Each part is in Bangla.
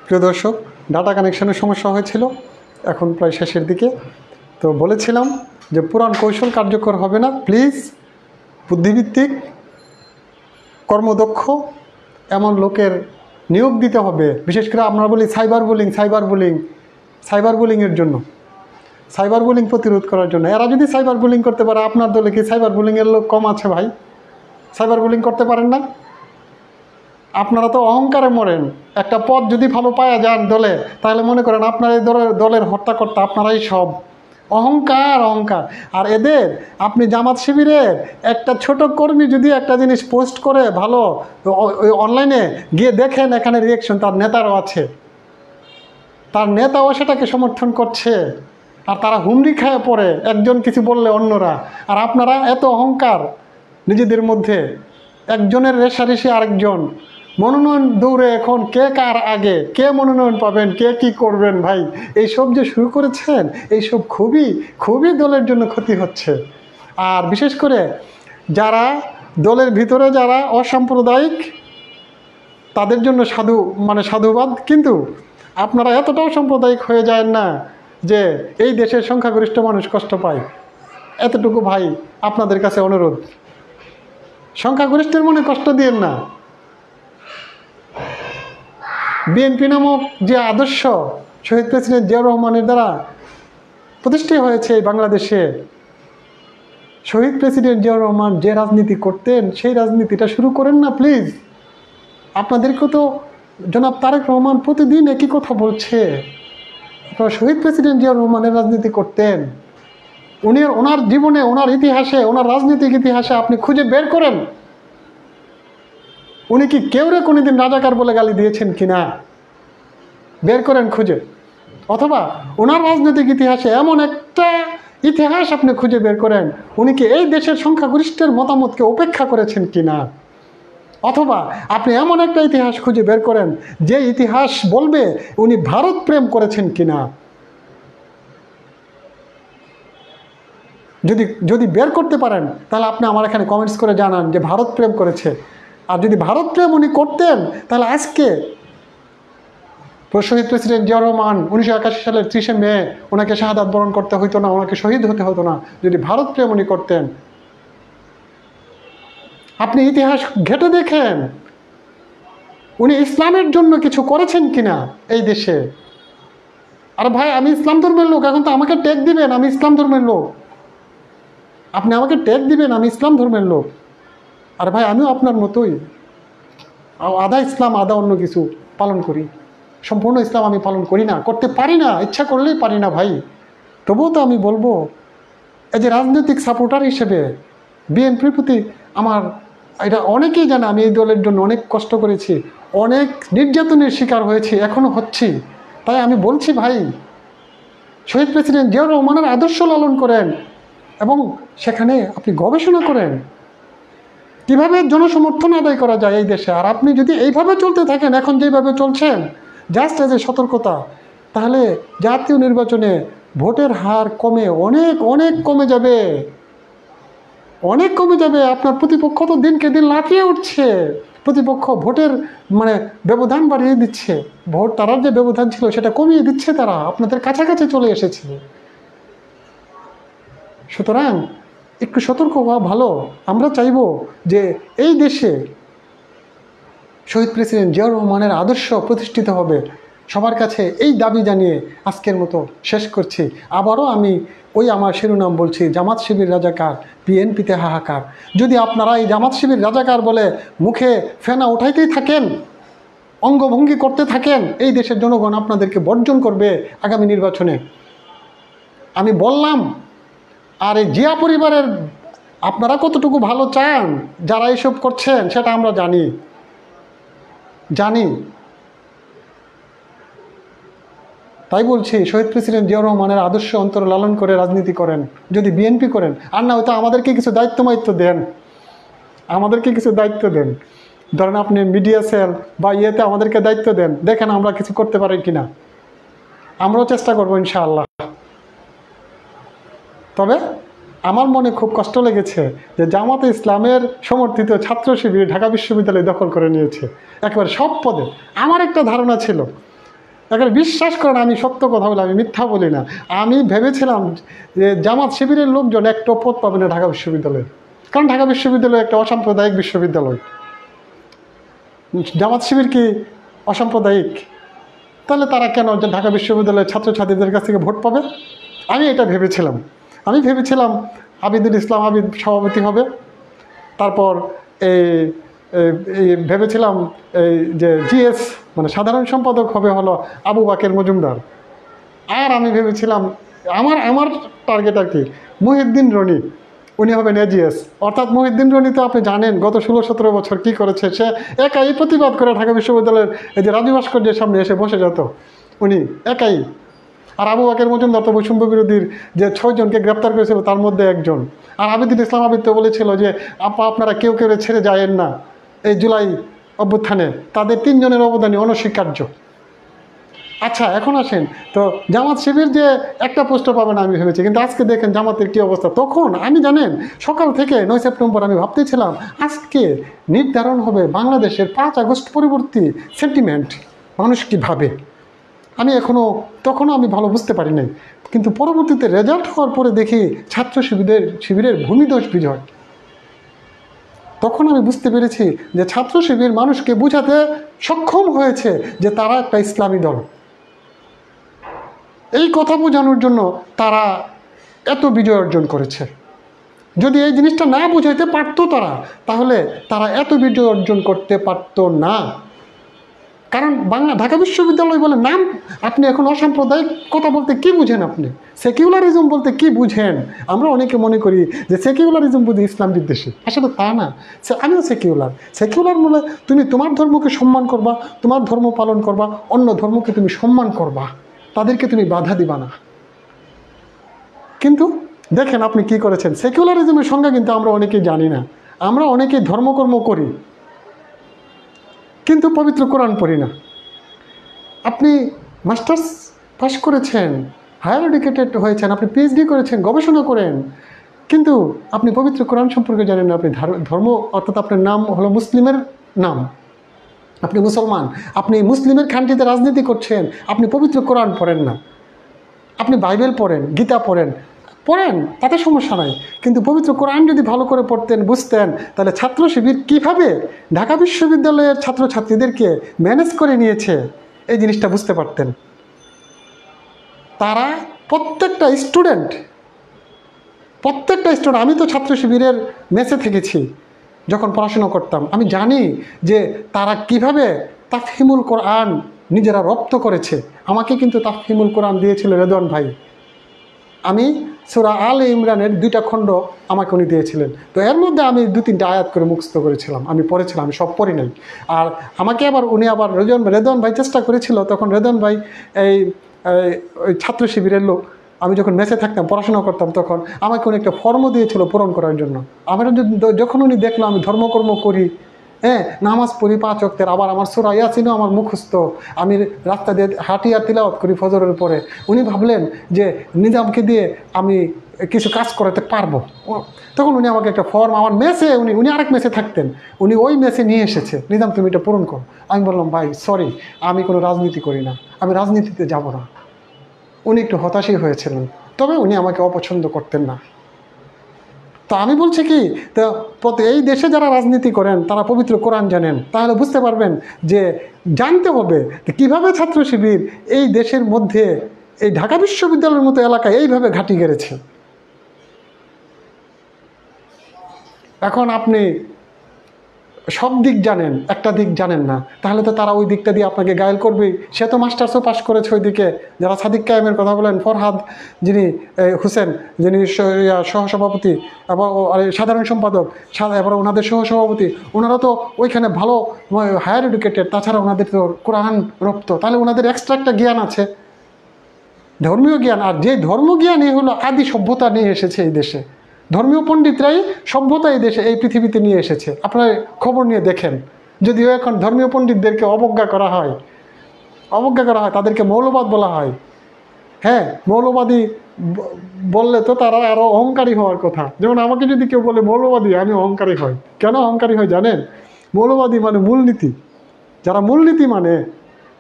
প্রিয় দর্শক, ডাটা কানেকশনের সমস্যা হয়েছিল, এখন প্রায় শেষের দিকে। তো বলেছিলাম যে পুরাণ কৌশল কার্যকর হবে না, প্লিজ বুদ্ধিভিত্তিক কর্মদক্ষ এমন লোকের নিয়োগ দিতে হবে। বিশেষ করে আমরা বলি সাইবার বুলিংয়ের জন্য, সাইবার বুলিং প্রতিরোধ করার জন্য। এরা যদি সাইবার বুলিং করতে পারে, আপনার দলে কি সাইবার বুলিংয়ের লোক কম আছে ভাই? সাইবার বুলিং করতে পারেন না? আপনারা তো অহংকারে মরেন। একটা পদ যদি ভালো পাওয়া যান দলে, তাহলে মনে করেন আপনার এই দলের হর্তাকর্তা, আপনারাই সব। অহংকার। আর এদের, আপনি জামাত শিবিরের একটা ছোট কর্মী যদি একটা জিনিস পোস্ট করে ভালো, অনলাইনে গিয়ে দেখেন এখানে রিয়েকশন, তার নেতারও আছে, তার নেতাও সেটাকে সমর্থন করছে, আর তারা হুমড়ি খায় পড়ে একজন কিছু বললে অন্যরা। আর আপনারা এত অহংকার নিজেদের মধ্যে, একজনের রেষারেষি আরেকজন, মনোনয়ন দৌড়ে এখন কে কার আগে, কে মনোনয়ন পাবেন, কে কি করবেন ভাই, এইসব যে শুরু করেছেন, এইসব খুবই দলের জন্য ক্ষতি হচ্ছে। আর বিশেষ করে যারা দলের ভিতরে যারা অসাম্প্রদায়িক, তাদের জন্য সাধুবাদ, কিন্তু আপনারা এতটাও সাম্প্রদায়িক হয়ে যায় না যে এই দেশের সংখ্যাগরিষ্ঠ মানুষ কষ্ট পায়। এতটুকু ভাই আপনাদের কাছে অনুরোধ, সংখ্যাগরিষ্ঠের মনে কষ্ট দিয়েন না। বিএনপি নামক যে আদর্শ শহীদ প্রেসিডেন্ট জিয়াউর রহমানের দ্বারা প্রতিষ্ঠিত হয়েছে বাংলাদেশে, শহীদ প্রেসিডেন্ট জিয়াউর রহমান যে রাজনীতি করতেন, সেই রাজনীতিটা শুরু করেন না প্লিজ। আপনাদেরকেও তো জনাব তারেক রহমান প্রতিদিন একই কথা বলছে, আপনারা শহীদ প্রেসিডেন্ট জিয়াউর রহমানের রাজনীতি করতেন। ওনার জীবনে, ওনার ইতিহাসে, ওনার রাজনৈতিক ইতিহাসে আপনি খুঁজে বের করেন, উনি কি কেউরে কোনোদিন রাজাকার বলে গালি দিয়েছেন কিনা, বের করেন খুঁজে। অথবা ওনার রাজনৈতিক ইতিহাসে এমন একটা ইতিহাস আপনি খুঁজে বের করেন, উনি কি এই দেশের সংখ্যাগরিষ্ঠের মতামতকে উপেক্ষা করেছেন কিনা। অথবা আপনি এমন একটা ইতিহাস খুঁজে বের করেন যে ইতিহাস বলবে উনি ভারত প্রেম করেছেন কিনা। যদি বের করতে পারেন, তাহলে আপনি আমার এখানে কমেন্টস করে জানান যে ভারত প্রেম করেছে। আর যদি ভারত প্রেম উনি করতেন, তাহলে আজকে শহীদ প্রেসিডেন্ট জিয়াউর রহমান 1981 সালের 30শে মে ওনাকে শাহাদাত বরণ করতে হইতো না, ওনাকে শহীদ হতে হতো না, যদি ভারত প্রেম উনি করতেন। আপনি ইতিহাস ঘেঁটে দেখেন উনি ইসলামের জন্য কিছু করেছেন কিনা এই দেশে। আর ভাই, আমি ইসলাম ধর্মের লোক, এখন তো আমাকে ট্যাগ দিবেন আমি ইসলাম ধর্মের লোক, আপনি আমাকে ট্যাগ দিবেন আমি ইসলাম ধর্মের লোক। আর ভাই, আমিও আপনার মতোই আধা ইসলাম আধা অন্য কিছু পালন করি, সম্পূর্ণ ইসলাম আমি পালন করি না, করতে পারি না, ইচ্ছা করলেই পারি না ভাই। তবুও তো আমি বলবো, এই যে রাজনৈতিক সাপোর্টার হিসেবে বিএনপির প্রতি আমার, এটা অনেকেই জানে, আমি এই দলের জন্য অনেক কষ্ট করেছি, অনেক নির্যাতনের শিকার হয়েছি, এখনও হচ্ছি। তাই আমি বলছি ভাই, শহীদ প্রেসিডেন্ট জিয়াউর রহমানের আদর্শ লালন করেন এবং সেখানে আপনি গবেষণা করেন কিভাবে জনসমর্থন আদায় করা যায় এই দেশে। আর আপনি যদি এইভাবে চলতে থাকেন, এখন যেভাবে চলছেন, জাস্ট এজ এ সতর্কতা, তাহলে জাতীয় নির্বাচনে ভোটের হার অনেক কমে যাবে, আপনার প্রতিপক্ষ তো দিনকে দিন লাফিয়ে উঠছে, প্রতিপক্ষ ভোটের ব্যবধান বাড়িয়ে দিচ্ছে, ভোট তারার যে ব্যবধান ছিল সেটা কমিয়ে দিচ্ছে, তারা আপনাদের কাছাকাছি চলে এসেছে। সুতরাং একটু সতর্ক হওয়া ভালো। আমরা চাইব যে এই দেশে শহীদ প্রেসিডেন্ট জিয়াউর রহমানের আদর্শ প্রতিষ্ঠিত হবে। সবার কাছে এই দাবি জানিয়ে আজকের মতো শেষ করছি। আবারও আমি আমার শিরোনাম বলছি, জামাত শিবির রাজাকার, বিএনপিতে হাহাকার। যদি আপনারা এই জামাত শিবির রাজাকার বলে মুখে ফেনা উঠাইতেই থাকেন, অঙ্গভঙ্গি করতে থাকেন, এই দেশের জনগণ আপনাদেরকে বর্জন করবে আগামী নির্বাচনে, আমি বললাম। আর এই জিয়া পরিবারের আপনারা কতটুকু ভালো চান যারা এইসব করছেন, সেটা আমরা জানি। তাই বলছি, শহীদ প্রেসিডেন্ট জিয়াউর রহমানের আদর্শ অন্তর লালন করে রাজনীতি করেন, যদি বিএনপি করেন। আর না হয়তো আমাদেরকে কিছু দায়িত্ব দেন, ধরেন আপনি মিডিয়া সেল বা ইয়েতে আমাদেরকে দায়িত্ব দেন, দেখেন আমরা কিছু করতে পারি কিনা, আমরাও চেষ্টা করবো ইনশাআল্লাহ। তবে আমার মনে খুব কষ্ট লেগেছে যে জামাতে ইসলামের সমর্থিত ছাত্র শিবির ঢাকা বিশ্ববিদ্যালয় দখল করে নিয়েছে একেবারে সব পদে। আমার একটা ধারণা ছিল এখানে বিশ্বাস করেন, আমি সত্য কথা বলি, আমি মিথ্যা বলি না। আমি ভেবেছিলাম যে জামাত শিবিরের লোকজন একটা পদ পাবে না ঢাকা বিশ্ববিদ্যালয়ে, কারণ ঢাকা বিশ্ববিদ্যালয় একটা অসাম্প্রদায়িক বিশ্ববিদ্যালয়। জামাত শিবির কি অসাম্প্রদায়িক? তাহলে তারা কেন যে ঢাকা বিশ্ববিদ্যালয়ের ছাত্রছাত্রীদের কাছ থেকে ভোট পাবে? আমি এটা ভেবেছিলাম। আমি ভেবেছিলাম আবিদুল ইসলাম আবিদ সভাপতি হবে, তারপর এই ভেবেছিলাম এই যে জিএস মানে সাধারণ সম্পাদক হবে হলো আবু বাকের মজুমদার। আর আমি ভেবেছিলাম আমার টার্গেট আর কি মুহিউদ্দিন রনি, উনি হবেন এজিএস। অর্থাৎ মুহিউদ্দিন রনি তো আপনি জানেন গত 16-17 বছর কী করেছে। সে একাই প্রতিবাদ করে ঢাকা বিশ্ববিদ্যালয়ের এই যে রাজু ভাস্কর্যের সামনে এসে বসে যেত, উনি একাই। আর আবু বাকের মজুমদার তো বৈষম্য বিরোধীর যে 6 জনকে গ্রেপ্তার করেছিল তার মধ্যে একজন। আর আবিদুল ইসলাম আবিদ তো বলেছিল যে আপনারা কেউ কেউ ছেড়ে যায়েন না এই জুলাই অভ্যুত্থানে, তাদের 3 জনের অবদানই অনস্বীকার্য। আচ্ছা, এখন আসেন তো জামাত শিবির যে একটা পোস্টার পাবে না আমি ভেবেছি, কিন্তু আজকে দেখেন জামাতের কী অবস্থা। তখন আমি জানেন সকাল থেকে 9 সেপ্টেম্বর আমি ভাবতেছিলাম আজকে নির্ধারণ হবে বাংলাদেশের 5 আগস্ট পরবর্তী সেন্টিমেন্ট, মানুষ কী ভাবে। আমি তখনও আমি ভালো বুঝতে পারি নাই, কিন্তু পরবর্তীতে রেজাল্ট হওয়ার পরে দেখি ছাত্র শিবিরের ভূমিধস বিজয়। তখন আমি বুঝতে পেরেছি যে ছাত্র শিবির মানুষকে বোঝাতে সক্ষম হয়েছে যে তারা একটা ইসলামী দল। এই কথা বোঝানোর জন্য তারা এত বিজয় অর্জন করেছে। যদি এই জিনিসটা না বুঝাইতে পারতো তাহলে তারা এত বিজয় অর্জন করতে পারতো না। কারণ ঢাকা বিশ্ববিদ্যালয় বলে নাম, আপনি এখন অসাম্প্রদায়িক কথা বলতে কি বুঝেন? আপনি সেকুলারিজম বলতে কি বুঝেন? আমরা অনেকে মনে করি যে সেকুলারিজম বুঝি ইসলাম বিদ্বেষী, আসলে তা না। আমিও সেকুলার বলে তুমি তোমার ধর্মকে সম্মান করবা, তোমার ধর্ম পালন করবা, অন্য ধর্মকে তুমি সম্মান করবা, তাদেরকে তুমি বাধা দিবা না। কিন্তু দেখেন আপনি কি করেছেন। সেকুলারিজমের সংজ্ঞা কিন্তু আমরা অনেকেই জানি না। আমরা অনেকেই ধর্মকর্ম করি কিন্তু পবিত্র কোরআন পড়ি না। আপনি মাস্টার্স পাস করেছেন, হায়ার এডুকেটেড হয়েছেন, আপনি পিএইচডি করেছেন, গবেষণা করেন, কিন্তু আপনি পবিত্র কোরআন সম্পর্কে জানেন না। আপনি ধর্ম অর্থাৎ আপনার নাম হলো মুসলিমের নাম, আপনি মুসলমান, আপনি মুসলিমের খান্টিতে রাজনীতি করছেন, আপনি পবিত্র কোরআন পড়েন না। আপনি বাইবেল পড়েন, গীতা পড়েন, তাতে সমস্যা নাই, কিন্তু পবিত্র কোরআন যদি ভালো করে পড়তেন, বুঝতেন, তাহলে ছাত্র শিবির কীভাবে ঢাকা বিশ্ববিদ্যালয়ের ছাত্রছাত্রীদেরকে ম্যানেজ করে নিয়েছে এই জিনিসটা বুঝতে পারতেন। তারা প্রত্যেকটা স্টুডেন্ট, আমি তো ছাত্র শিবিরের মেসে থেকেছি যখন পড়াশোনা করতাম, আমি জানি যে তারা কিভাবে তাফহিমুল কোরআন নিজেরা রপ্ত করেছে। আমাকে কিন্তু তাফহিমুল কোরআন দিয়েছিল রেদওয়ান ভাই। আমি সূরা আলে ইমরানের 2টা খণ্ড আমাকে উনি দিয়েছিলেন, তো এর মধ্যে আমি 2-3টা আয়াত করে মুখস্থ করেছিলাম, আমি পড়েছিলাম, আমি সব পড়ি নাই। আর আমাকে উনি আবার রেদওয়ান ভাই চেষ্টা করেছিল, তখন রেদওয়ান ভাই ওই ছাত্র শিবিরের লোক। আমি যখন মেসে থাকতাম, পড়াশোনা করতাম, তখন আমাকে উনি একটা ফর্মও দিয়েছিল পূরণ করার জন্য। যখন উনি দেখলো আমি ধর্মকর্ম করি, নামাজ পড়ি 5 ওয়াক্তের, আবার আমার সূরা ইয়াসিনও আমার মুখস্থ, আমি রাস্তা দিয়ে হাঁটিয়া তিলাওয়াত করি ফজরের পরে, উনি ভাবলেন যে নিজামকে দিয়ে আমি কিছু কাজ করাতে পারবো। তখন উনি আমাকে একটা ফর্ম, আমার মেসে উনি আরেক মেসে থাকতেন, উনি ওই মেসে নিয়ে এসেছে, নিজাম তুমি এটা পূরণ করো। আমি বললাম ভাই সরি, আমি কোনো রাজনীতি করি না, আমি রাজনীতিতে যাব না। উনি একটু হতাশই হয়েছিলেন, তবে উনি আমাকে অপছন্দ করতেন না। তো আমি বলছি কি, তো এই দেশে যারা রাজনীতি করেন তারা পবিত্র কোরআন জানেন, তাহলে বুঝতে পারবেন যে জানতে হবে কীভাবে ছাত্র শিবির এই দেশের মধ্যে এই ঢাকা বিশ্ববিদ্যালয়ের মতো এলাকায় এইভাবে ঘাঁটি গেড়েছে। এখন আপনি সব দিক জানেন, একটা দিক জানেন না, তাহলে তো তারা ওই দিকটা দিয়ে আপনাকে গায়েল করবেই। সে তো মাস্টার্সও পাশ করেছে ওইদিকে, যারা সাদিক কায়েমের কথা বলেন, ফরহাদ যিনি হোসেন যিনি সহসভাপতি এবং সাধারণ সম্পাদক, এবার ওনাদের সহসভাপতি, ওনারা তো ওইখানে ভালো হায়ার এডুকেটেড, তাছাড়া ওনাদের তো কোরআন রপ্ত, তাহলে ওনাদের এক্সট্রা একটা জ্ঞান আছে, ধর্মীয় জ্ঞান। আর যে ধর্মজ্ঞানই হলো আদি সভ্যতা নিয়ে এসেছে এই দেশে, ধর্মীয় পণ্ডিতরাই সভ্যতা এই দেশে, এই পৃথিবীতে নিয়ে এসেছে। আপনারা খবর নিয়ে দেখেন, যদিও এখন ধর্মীয় পণ্ডিতদেরকে অবজ্ঞা করা হয়, তাদেরকে মৌলবাদ বলা হয়। হ্যাঁ, মৌলবাদী বললে তো তারা আরও অহংকারী হওয়ার কথা। যেমন আমাকে যদি কেউ বলে মৌলবাদী, আমি অহংকারী হই। কেন অহংকারী হয় জানেন? মৌলবাদী মানে মূলনীতি, যারা মূলনীতি মানে,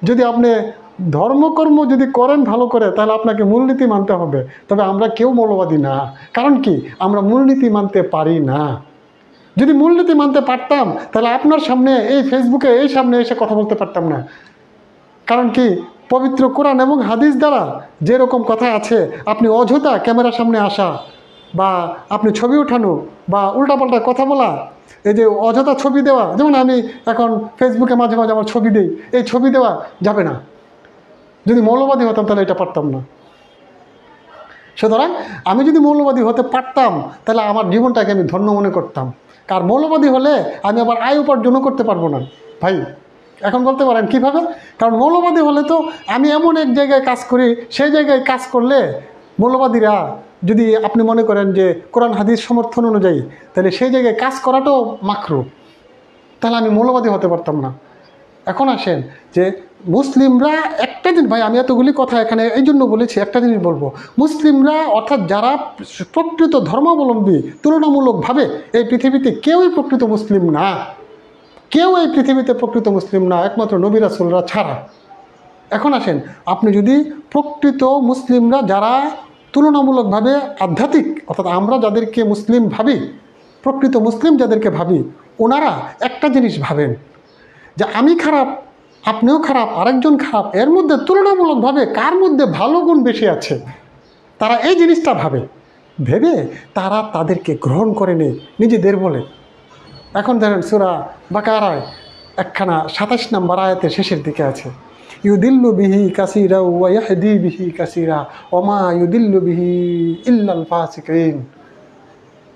যদি আপনি ধর্মকর্ম যদি করেন ভালো করে, তাহলে আপনাকে মূলনীতি মানতে হবে। তবে আমরা কেউ মৌলবাদী না। কারণ কি? আমরা মূলনীতি মানতে পারি না। যদি মূলনীতি মানতে পারতাম, তাহলে আপনার সামনে এই ফেসবুকে এই সামনে এসে কথা বলতে পারতাম না। কারণ কি? পবিত্র কোরআন এবং হাদিস দ্বারা যেরকম কথা আছে, আপনি অযথা ক্যামেরার সামনে আসা বা আপনি ছবি ওঠানো বা উল্টাপাল্টা কথা বলা, এই যে অযথা ছবি দেওয়া, যেমন আমি এখন ফেসবুকে মাঝে মাঝে আমার ছবি দিই, এই ছবি দেওয়া যাবে না। যদি মৌলবাদী হতাম তাহলে এটা পারতাম না। সুতরাং আমি যদি মৌলবাদী হতে পারতাম, তাহলে আমার জীবনটাকে আমি ধন্য মনে করতাম। কার মৌলবাদী হলে আমি আবার আয় উপার্জনও করতে পারবো না ভাই। এখন বলতে পারেন কিভাবে? কারণ মৌলবাদী হলে তো আমি এমন এক জায়গায় কাজ করি, সেই জায়গায় কাজ করলে মৌলবাদীরা, যদি আপনি মনে করেন যে কোরআন হাদিস সমর্থন অনুযায়ী, তাহলে সেই জায়গায় কাজ করাটাও মাকরু, তাহলে আমি মৌলবাদী হতে পারতাম না। এখন আসেন যে মুসলিমরা একটা দিন, ভাই আমি এতগুলি কথা এখানে এই জন্য বলেছি, একটা জিনিস বলবো, মুসলিমরা অর্থাৎ যারা প্রকৃত ধর্মাবলম্বী, তুলনামূলকভাবে এই পৃথিবীতে কেউই প্রকৃত মুসলিম না। কেউ এই পৃথিবীতে প্রকৃত মুসলিম না, একমাত্র নবী রাসূলরা ছাড়া। এখন আসেন, আপনি যদি প্রকৃত মুসলিমরা যারা তুলনামূলকভাবে আধ্যাত্মিক, অর্থাৎ আমরা যাদেরকে মুসলিম ভাবি, প্রকৃত মুসলিম যাদেরকে ভাবি, ওনারা একটা জিনিস ভাবেন যে আমি খারাপ, আপনিও খারাপ, আরেকজন খারাপ, এর মধ্যে তুলনামূলকভাবে কার মধ্যে ভালো গুণ বেশি আছে, তারা এই জিনিসটা ভাবে। ভেবে তারা তাদেরকে গ্রহণ করে নেয় নিজেদের বলে। এখন ধরেন সূরা বাকারায় একখানা ২৭ নম্বর আয়াতের শেষের দিকে আছে, ইউদিল্লু বিহি কাসীরা ওয়া ইয়াহদি বিহি কাসীরা ওয়া মা ইউদিল্লু বিহি ইল্লাল ফাসিকিন।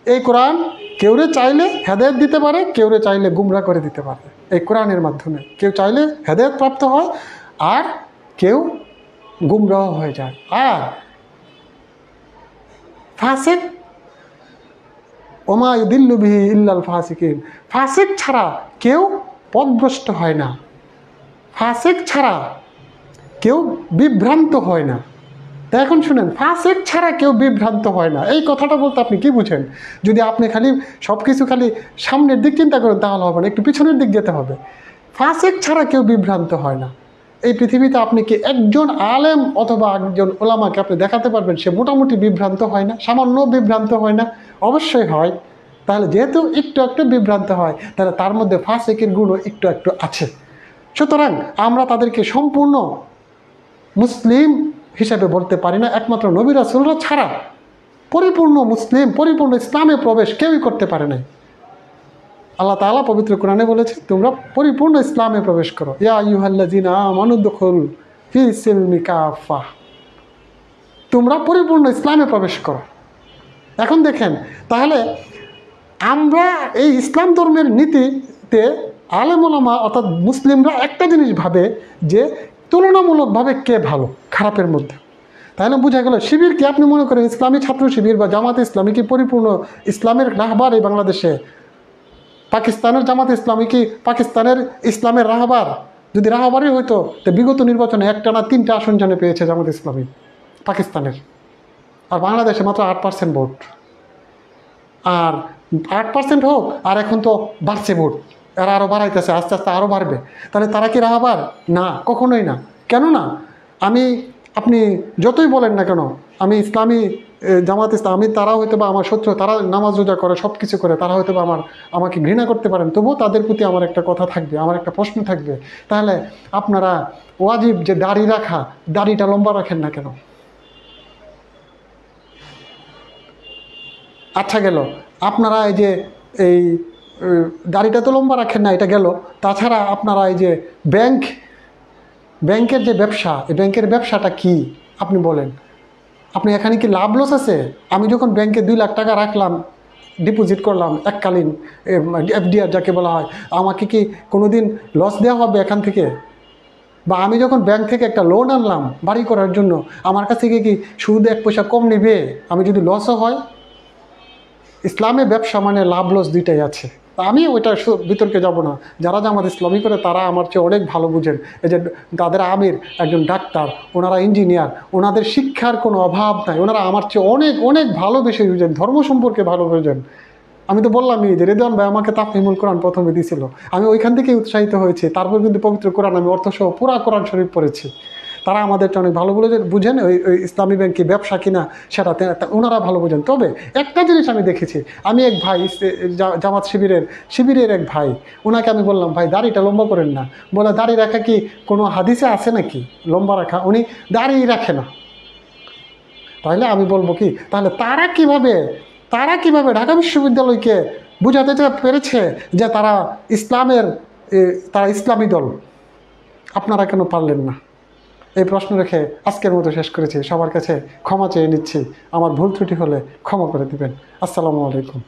এই কোরআন কেউরে চাইলে হেদায়েত দিতে পারে, কেউরে চাইলে গুমরাহ করে দিতে পারে। এই কোরআনের মাধ্যমে কেউ চাইলে হেদায়েত প্রাপ্ত হয়, আর কেউ গুমরাহ হয়ে যায়। আর ফাসিক, ওমা ইউদিল্লু বিহি ইল্লাল ফাসিকিন, ফাসিক ছাড়া কেউ পথভ্রষ্ট হয় না, ফাসিক ছাড়া কেউ বিভ্রান্ত হয় না। তা এখন শুনেন, ফাসিক ছাড়া কেউ বিভ্রান্ত হয় না, এই কথাটা বলতে আপনি কি বুঝেন? যদি আপনি খালি সব কিছু খালি সামনের দিক চিন্তা করেন তাহলে হবে না, একটু পিছনের দিক যেতে হবে। ফাসিক ছাড়া কেউ বিভ্রান্ত হয় না। এই পৃথিবীতে আপনি কি একজন আলেম অথবা একজন ওলামাকে আপনি দেখাতে পারবেন সে মোটামুটি বিভ্রান্ত হয় না, সামান্য বিভ্রান্ত হয় না? অবশ্যই হয়। তাহলে যেহেতু একটু একটু বিভ্রান্ত হয়, তাহলে তার মধ্যে ফাসিকের গুণও একটু একটু আছে। সুতরাং আমরা তাদেরকে সম্পূর্ণ মুসলিম হিসাবে বলতে পারি না, একমাত্র নবী রাসূলরা ছাড়া পরিপূর্ণ মুসলিম, পরিপূর্ণ ইসলামে প্রবেশ কেউই করতে পারে নাই। আল্লাহ তাআলা পবিত্র কোরআনে বলেছে, তোমরা পরিপূর্ণ ইসলামে প্রবেশ করো, ইয়া আইয়ুহাল্লাযীনা আমানু দুখুলু ফি সিলমি কাফা, তোমরা পরিপূর্ণ ইসলামে প্রবেশ করো। এখন দেখেন, তাহলে আমরা এই ইসলাম ধর্মের নীতিতে আলেম ওলামা অর্থাৎ মুসলিমরা একটা জিনিস ভাবে যে তুলনামূলকভাবে কে ভালো খারাপের মধ্যে। তাহলে বোঝা গেল, শিবির কি আপনি মনে করেন ইসলামী ছাত্র শিবির বা জামাতে ইসলামী কি পরিপূর্ণ ইসলামের রাহবার এই বাংলাদেশে? পাকিস্তানের জামাতে ইসলামী কি পাকিস্তানের ইসলামের রাহবার? যদি রাহবারই হইতো, তো বিগত নির্বাচনে একটানা 3টা আসন জানে পেয়েছে জামাত ইসলামী পাকিস্তানের, আর বাংলাদেশে মাত্র 8% ভোট। আর 8% হোক, আর এখন তো বাড়ছে ভোট, এরা আরও বাড়াইতেছে, আস্তে আস্তে আরও বাড়বে। তাহলে তারা কি রাহবার? না, কখনোই না। কেন না? আপনি যতই বলেন না কেন, আমি ইসলামী জামাত ইসলাম, তারা হয়তো বা আমার শত্রু, তারা নামাজ রোজা করে, সব কিছু করে, তারা হয়তো বা আমাকে ঘৃণা করতে পারেন, তবুও তাদের প্রতি আমার একটা কথা থাকবে, আমার একটা প্রশ্ন থাকবে, তাহলে আপনারা ওয়াজিব যে দাড়ি রাখা, দাড়িটা লম্বা রাখেন না কেন? আচ্ছা গেল, আপনারা এই যে এই দাড়িটা তো লম্বা রাখেন না, এটা গেল। তাছাড়া আপনারা এই যে ব্যাংকের যে ব্যবসা, এই ব্যাংকের ব্যবসাটা কি আপনি বলেন? আপনি এখানে কি লাভ লস আছে? আমি যখন ব্যাংকে 2 লাখ টাকা রাখলাম, ডিপোজিট করলাম এককালীন, এফডিআর যাকে বলা হয়, আমাকে কি কোনো দিন লস দেওয়া হবে এখান থেকে? বা আমি যখন ব্যাংক থেকে একটা লোন আনলাম বাড়ি করার জন্য, আমার কাছ থেকে কি সুদ 1 পয়সা কম নেবে আমি যদি লসও হয়? ইসলামে ব্যবসা মানে লাভ লস দুইটাই আছে। আমি ওইটা বিতর্কে যাব না। যারা জামাত ইসলামী করে তারা আমার চেয়ে অনেক ভালো বুঝেন। এই যে তাদের আমির একজন ডাক্তার, ওনারা ইঞ্জিনিয়ার, ওনাদের শিক্ষার কোনো অভাব নাই, ওনারা আমার চেয়ে অনেক অনেক ভালো বেশি বুঝেন, ধর্ম সম্পর্কে ভালো বুঝেন। আমি তো বললামই যে রেদওয়ান ভাই আমাকে তাফহিমুল কোরআন প্রথমে দিয়েছিল, আমি ওইখান থেকেই উৎসাহিত হয়েছি। তারপর কিন্তু পবিত্র কোরআন আমি অর্থসহ পুরা কোরআন শরীফ পড়েছি। তারা আমাদেরটা অনেক ভালো বুঝেন, ওই ইসলামী ব্যাংক কি ব্যবসা কিনা সেটা ওনারা ভালো বুঝেন। তবে একটা জিনিস আমি দেখেছি, আমি এক ভাই জামাত শিবিরের এক ভাই, ওনাকে আমি বললাম ভাই দাড়িটা লম্বা করেন না, বলে দাড়ি রাখা কি কোনো হাদিসে আছে নাকি লম্বা রাখা, উনি দাড়ি রাখে না। তাহলে আমি বলবো কি, তাহলে তারা কিভাবে ঢাকা বিশ্ববিদ্যালয়কে বুঝাতে পেরেছে যে তারা ইসলামী দল, আপনারা কেন পারলেন না? এই প্রশ্ন রেখে আজকের মতো শেষ করেছি। সবার কাছে ক্ষমা চেয়ে নিচ্ছি, আমার ভুল ত্রুটি হলে ক্ষমা করে দিবেন। আসসালামু আলাইকুম।